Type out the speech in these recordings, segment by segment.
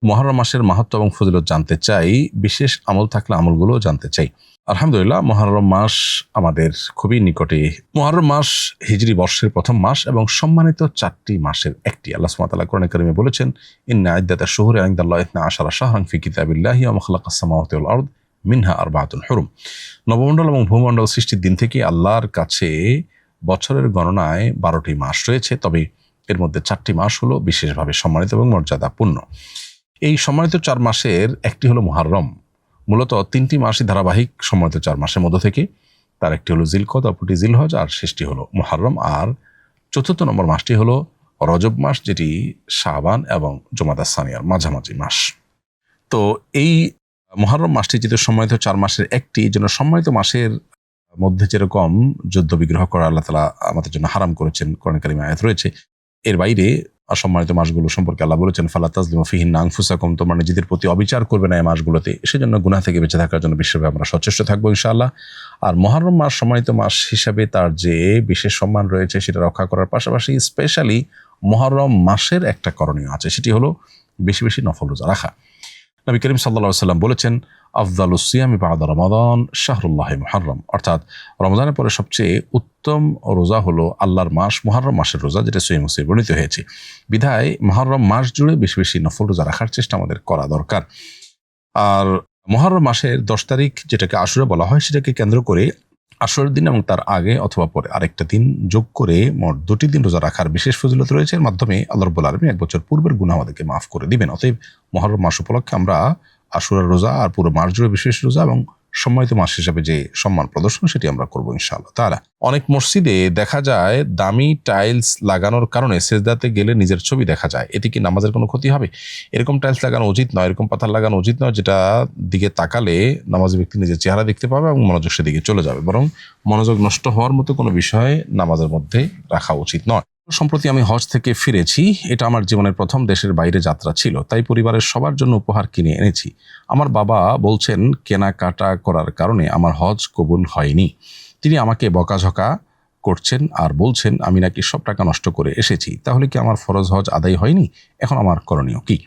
মুহররম মাসের মাহাত্ম্য এবং ফজিলত জানতে চাই, বিশেষ আমল থাকলে আমলগুলো জানতে চাই। আলহামদুলিল্লাহ, মুহররম মাস আমাদের খুবই নিকটে। মুহররম মাস হিজরি বর্ষের প্রথম মাস এবং সম্মানিত 4টি মাসের একটি। আল্লাহ সুবহানাহু ওয়া তাআলা কোরআনে কারিমে বলেছেন, ইন্না ইদ্দাতাশ শুহুরি ইনদাল্লাহি 12 শাহরান ফি কিতাবিল্লাহি ওয়া মা খালাকাস সামাওয়াতি ওয়াল আরদ মিনহা আরবাআতুন হুরুম। নবমণ্ডল এবং ভূমণ্ডল সৃষ্টির দিন থেকে আল্লাহর কাছে বছরের গণনায় 12টি মাস রয়েছে, তবে এর মধ্যে 4টি মাস হলো বিশেষভাবে সম্মানিত এবং মর্যাদাপূর্ণ। এই সম্মানিত 4 মাসের একটি হলো মুহররম। মূলত 3টি মাসই ধারাবাহিক সম্মানিত 4 মাসের মধ্য থেকে। তার একটি হলো জিলকদ, অপরটি জিলহজ, আর শেষটি হলো মুহররম। আর 4র্থ নম্বর মাসটি হলো রজব মাস, যেটি শাবান এবং জুমাদা সানিয়ার মাঝামাঝি মাস। তো এই মুহররম মাসটি যেহেতু সম্মানিত 4 মাসের একটি, জন্য সম্মানিত মাসের মধ্যে যেরকম যুদ্ধ বিগ্রহ করা আল্লাহ তাআলা আমাদের জন্য হারাম করেছেন, কোরআন কারিমে আয়াত রয়েছে, এর বাইরে অসম্মানিত মাসগুলো সম্পর্কে আল্লাহ বলেছেন, ফালা তাজলিমু ফিহিন্না আনফুসাকুম, তোমরা নিজেদের প্রতি অবিচার করবে না এই মাসগুলোতে। সেজন্য গুনাহ থেকে বেঁচে থাকার জন্য বিশেষভাবে আমরা সচেষ্ট থাকবো ইনশাআল্লাহ। আর মুহররম মাস সম্মানিত মাস হিসাবে তার যে বিশেষ সম্মান রয়েছে সেটা রক্ষা করার পাশাপাশি স্পেশালি মুহররম মাসের একটা করণীয় আছে, সেটি হলো বেশি বেশি নফল রোজা রাখা। নবী করিম সাল্লাল্লাহু আলাইহি ওয়াসাল্লাম বলেছেন, আফদালুস সিয়ামি বা'দা রমাদান শাহরুল্লাহি মুহররম, অর্থাৎ রমজানের পরে সবচেয়ে উত্তম রোজা হলো আল্লাহর মাস মুহররম মাসের রোজা, যেটা সহিহ মুসলিমে বর্ণিত হয়েছে। বিধায় মুহররম মাস জুড়ে বেশি বেশি নফল রোজা রাখার চেষ্টা আমাদের করা দরকার। আর মুহররম মাসের 10 তারিখ, যেটাকে আশুরা বলা হয়, সেটাকে কেন্দ্র করে আশুরার দিন এবং তার আগে অথবা পরে আরেকটা দিন যোগ করে মোট 2টি দিন রোজা রাখার বিশেষ ফজিলত রয়েছে। এর মাধ্যমে আল্লাহ রাব্বুল আলামিন 1 বছর পূর্বের গুনাহ আমাদেরকে মাফ করে দিবেন। অতএব মুহররম মাস উপলক্ষে আমরা আশুরার রোজা আর পুরো মাস জুড়ে বিশেষ রোজা এবং সম্মানিত মাস হিসাবে যে সম্মান প্রদর্শন, সেটি আমরা করবো ইনশাআল্লাহ তাআলা। অনেক মসজিদে দেখা যায় দামি টাইলস লাগানোর কারণে সেজদাতে গেলে নিজের ছবি দেখা যায়, এতে কি নামাজের কোনো ক্ষতি হবে? এরকম টাইলস লাগানো উচিত নয়, এরকম পাথর লাগানো উচিত নয়, যেটা দিকে তাকালে নামাজি ব্যক্তি নিজের চেহারা দেখতে পাবে এবং মনোযোগ সেদিকে চলে যাবে। বরং মনোযোগ নষ্ট হওয়ার মতো কোনো বিষয় নামাজের মধ্যে রাখা উচিত নয়। সম্প্রতি আমি হজ থেকে ফিরেছি। এটা আমার জীবনের প্রথম দেশের বাইরে যাত্রা ছিল, তাই পরিবারের সবার জন্য উপহার কিনে এনেছি। আমার বাবা বলছেন কেনাকাটা করার কারণে আমার হজ কবুল হয়নি। তিনি আমাকে বকাঝকা করছেন আর বলছেন আমি নাকি সব টাকা নষ্ট করে এসেছি। তাহলে কি আমার ফরজ হজ আদায় হয়নি? এখন আমার করণীয় কি?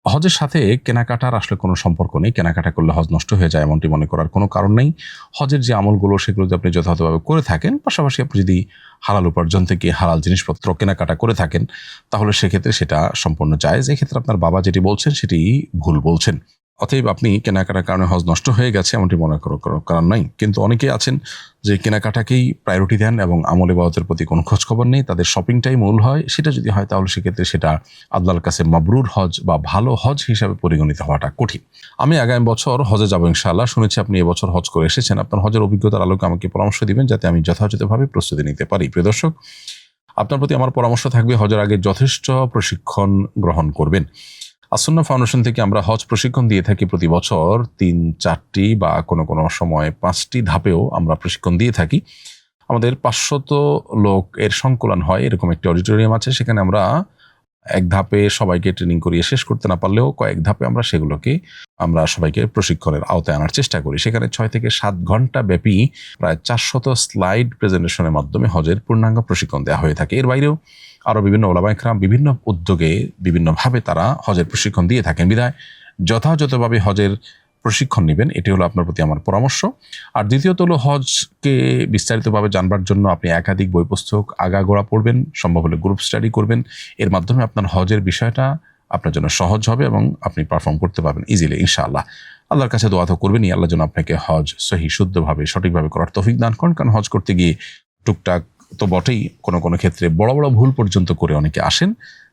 হজের সাথে কেনাকাটার আসলে কোনো সম্পর্ক নেই। কেনাকাটা করলে হজ নষ্ট হয়ে যায় এমনটি মনে করার কোনো কারণ নেই। হজের যে আমলগুলো, সেগুলো যদি আপনি যথাযথভাবে করে থাকেন, পাশাপাশি আপনি যদি হালাল উপার্জন থেকে হালাল জিনিসপত্র কেনাকাটা করে থাকেন, তাহলে সেক্ষেত্রে সেটা সম্পূর্ণ জায়েজ। এক্ষেত্রে আপনার বাবা যেটি বলছেন সেটি ভুল বলছেন। অতএব আপনি কেনাকাটার কারণে হজ নষ্ট হয়ে গেছে এমনটি মনে করার কারণ নাই। কিন্তু অনেকে আছেন যে কেনাকাটাকেই প্রায়োরিটি দেন এবং আমল ইবাদতের প্রতি কোনো খোঁজখবর নেই, তাদের শপিংটাই মূল হয়। সেটা যদি হয় তাহলে সেক্ষেত্রে সেটা আল্লাহর কাছে মাবরুর হজ বা ভালো হজ হিসাবে পরিগণিত হওয়াটা কঠিন। আমি আগামী বছর হজে যাব ইনশাআল্লাহ। শুনেছি আপনি এবছর হজ করে এসেছেন, আপনার হজের অভিজ্ঞতার আলোকে আমাকে পরামর্শ দিবেন যাতে আমি যথাযথভাবে প্রস্তুতি নিতে পারি। প্রিয় দর্শক, আপনার প্রতি আমার পরামর্শ থাকবে হজের আগে যথেষ্ট প্রশিক্ষণ গ্রহণ করবেন। আসুন্নাহ ফাউন্ডেশন থেকে আমরা হজ প্রশিক্ষণ দিয়ে থাকি প্রতি বছর 3-4টি বা কোনো কোনো সময় 5টি ধাপেও আমরা প্রশিক্ষণ দিয়ে থাকি। আমাদের 500 লোক এর সংকলন হয়, এরকম একটি অডিটোরিয়াম আছে। সেখানে আমরা এক ধাপে সবাইকে ট্রেনিং করিয়ে শেষ করতে না পারলেও কয়েক ধাপে আমরা সবাইকে প্রশিক্ষণের আওতায় আনার চেষ্টা করি। সেখানে 6 থেকে 7 ঘন্টা ব্যাপী প্রায় 400 স্লাইড প্রেজেন্টেশনের মাধ্যমে হজের পূর্ণাঙ্গ প্রশিক্ষণ দেওয়া হয়ে থাকে। এর বাইরেও আরও বিভিন্ন ওলামা ইকরাম বিভিন্ন উদ্যোগে বিভিন্নভাবে তারা হজের প্রশিক্ষণ দিয়ে থাকেন। বিধায় যথাযথভাবে হজের প্রশিক্ষণ নেবেন, এটি হলো আপনার প্রতি আমার পরামর্শ। আর দ্বিতীয়ত হলো হজকে বিস্তারিতভাবে জানবার জন্য আপনি একাধিক বই পুস্তক আগাগোড়া পড়বেন, সম্ভব হলে গ্রুপ স্টাডি করবেন। এর মাধ্যমে আপনার হজের বিষয়টা আপনার জন্য সহজ হবে এবং আপনি পারফর্ম করতে পারবেন ইজিলি ইনশাআল্লাহ। আল্লাহর কাছে দোয়া তো করবেনই, আল্লাহ যেন আপনাকে হজ সহি শুদ্ধভাবে সঠিকভাবে করার তৌফিক দান করেন। কারণ হজ করতে গিয়ে টুকটাক তো বটেই, কোনো কোনো ক্ষেত্রে বড় বড় ভুল পর্যন্ত করে অনেকে আসেন,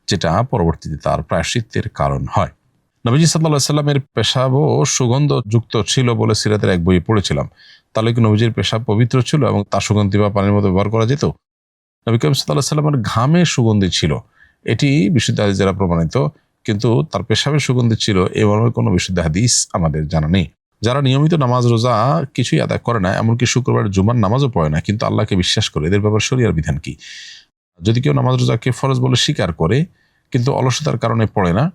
যেটা পরবর্তীতে তার প্রায়শ্চিত্তের কারণ হয়। নবীজি সাল্লাল্লাহু আলাইহি সাল্লামের পেশাবও সুগন্ধযুক্ত ছিল বলে সিরাতের এক বইয়ে পড়েছিলাম। তাহলে কি নবীজির পেশাব পবিত্র ছিল এবং তার সুগন্ধি বা পানির মতো ব্যবহার করা যেত? নবী করিম সাল্লাল্লাহু আলাইহি সাল্লামের ঘামে সুগন্ধি ছিল, এটি বিশুদ্ধ হাদিস দ্বারা প্রমাণিত। কিন্তু তার পেশাবের সুগন্ধি ছিল এমন কোনো বিশুদ্ধ হাদিস আমাদের জানা নেই। যারা নিয়মিত নামাজ রোজা কিছুই আদায় করে না, এমনকি শুক্রবার জুমার নামাজও পড়ে না, কিন্তু আল্লাহকে বিশ্বাস করে, এদের ব্যাপারে শরিয়ার বিধান কি? যদি কেউ নামাজ রোজাকে ফরজ বলে স্বীকার করে কিন্তু অলসতার কারণে পড়ে না,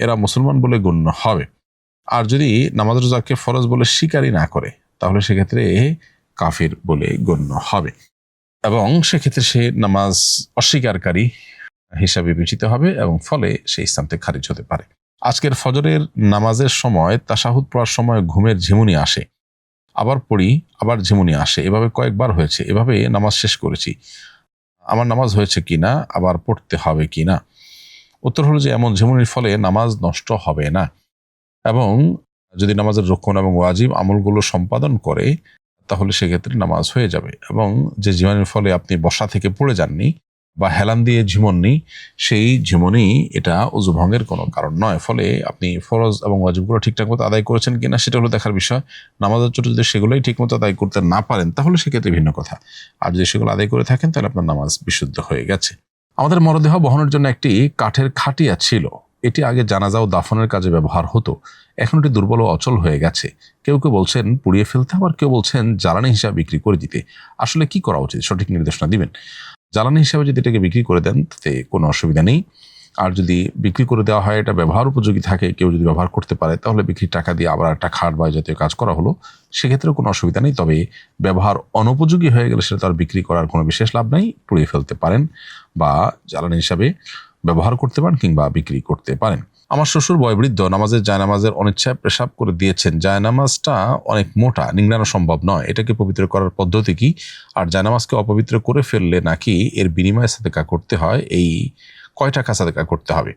এরা মুসলমান বলে গণ্য হবে। আর যদি নামাজ রোজাকে ফরজ বলে স্বীকারই না করে, তাহলে সেক্ষেত্রে কাফির বলে গণ্য হবে এবং সেক্ষেত্রে সে নামাজ অস্বীকারী হিসাবে বিবেচিত হবে এবং ফলে সে ইসলাম থেকে খারিজ হতে পারে। আজকের ফজরের নামাজের সময় তাশাহুদ পড়ার সময় ঘুমের ঝিমুনি আসে, আবার পড়ি আবার ঝিমুনি আসে, এভাবে কয়েকবার হয়েছে। এভাবে নামাজ শেষ করেছি, আমার নামাজ হয়েছে কিনা, আবার পড়তে হবে কিনা? উত্তর হলো যে এমন ঝিমুনির ফলে নামাজ নষ্ট হবে না, এবং যদি নামাজের রুকন এবং ওয়াজিব আমলগুলো সম্পাদন করে তাহলে সেক্ষেত্রে নামাজ হয়ে যাবে। এবং যে ঝিমুনির ফলে আপনি বসা থেকে পড়ে যাননি বা হেলান দিয়ে ঝিমননি, সেই ঝিমনি এটা উযু ভঙ্গের কোনো কারণ নয়। ফলে আপনি ফরজ এবং ওয়াজিবগুলো ঠিকঠাক মতো আদায় করেছেন কিনা সেটা হলো দেখার বিষয়। নামাজের জন্য যদি সেগুলোই ঠিকমতো আদায় করতে না পারেন তাহলে সেক্ষেত্রে ভিন্ন কথা। আর যদি সেগুলো আদায় করে থাকেন তাহলে আপনার নামাজ বিশুদ্ধ হয়ে গেছে। আমাদের মরদেহ বহনের জন্য একটি কাঠের খাটিয়া ছিল, এটি আগে জানাজা ও দাফনের কাজে ব্যবহার হতো, এখন এটি দুর্বল ও অচল হয়ে গেছে। কেউ কেউ বলছেন পুড়িয়ে ফেলতে, আবার কেউ বলছেন জ্বালানি হিসাবে বিক্রি করে দিতে। আসলে কি করা উচিত, সঠিক নির্দেশনা দিবেন। জ্বালানি হিসাবে যদি এটাকে বিক্রি করে দেন তাতে কোনো অসুবিধা নেই, আর যদি বিক্রি করে দেওয়া হয়, এটা ব্যবহার উপযোগী থাকে, কেউ যদি ব্যবহার করতে পারে, তাহলে বিক্রির টাকা দিয়ে আবার একটা খাট বা জাতীয় কাজ করা হলো, সেক্ষেত্রে কোনো অসুবিধা নেই। তবে ব্যবহার অনুপযোগী হয়ে গেলে সেটা তার বিক্রি করার কোনো বিশেষ লাভ নেই, পুড়িয়ে ফেলতে পারেন বা জ্বালানি হিসাবে ব্যবহার করতে পারেন কিংবা বিক্রি করতে পারেন। আমার শ্বশুর বয়োবৃদ্ধ, নামাজের জায়নামাজের অনিচ্ছায় পেশাব করে দিয়েছেন। জায়নামাজটা অনেক মোটা, নিংড়ানো সম্ভব নয়, এটাকে পবিত্র করার পদ্ধতি কি? আর জায়নামাজকে অপবিত্র করে ফেললে নাকি এর বিনিময়ে সাদেকা করতে হয়? এই কয় টাকা সাদেকা করতে হবে?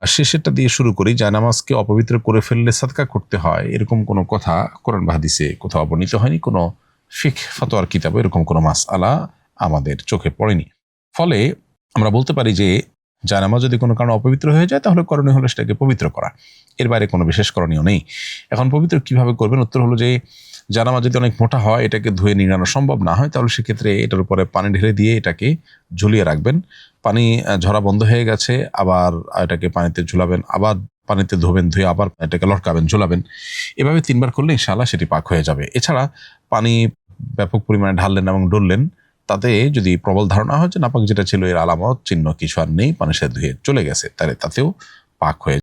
আর শেষেরটা দিয়ে শুরু করি। জায়নামাজকে অপবিত্র করে ফেললে সাদকা করতে হয়, এরকম কোনো কথা কোরআন বা হাদিসে কোথাও বর্ণিত হয়নি, কোনো ফিকহ ফাতোয়ার কিতাবে এরকম কোনো মাসআলা আমাদের চোখে পড়েনি। ফলে আমরা বলতে পারি যে জায়নামাজ যদি কোনো কারণে অপবিত্র হয়ে যায় তাহলে করণীয় হলো সেটাকে পবিত্র করা, এর বাইরে কোনো বিশেষ করণীয় নেই। এখন পবিত্র কিভাবে করবেন? উত্তর হলো যে জায়নামাজ যদি অনেক মোটা হয়, এটাকে ধুয়ে নিংড়ানো সম্ভব না হয়, তাহলে সেক্ষেত্রে এটার উপরে পানি ঢেলে দিয়ে এটাকে ঝুলিয়ে রাখবেন। পানি ঝরা বন্ধ হয়ে গেছে, আবার এটাকে পানিতে ঝুলাবেন, আবার পানিতে ধোবেন, ধুয়ে আবার এটাকে লটকাবেন, ঝুলাবেন। এভাবে 3 বার করলে ইনশাআল্লাহ সেটি পাক হয়ে যাবে। এছাড়া পানি ব্যাপক পরিমাণে ঢাললেন এবং ডললেন, তাতে যদি প্রবল ধারণা হয় যে নাপাক যেটা ছিল এর আলামত চিহ্ন কিছু আর নেই, পানির সাথে ধুয়ে চলে গেছে, তাহলে তাতেও পাক হয়ে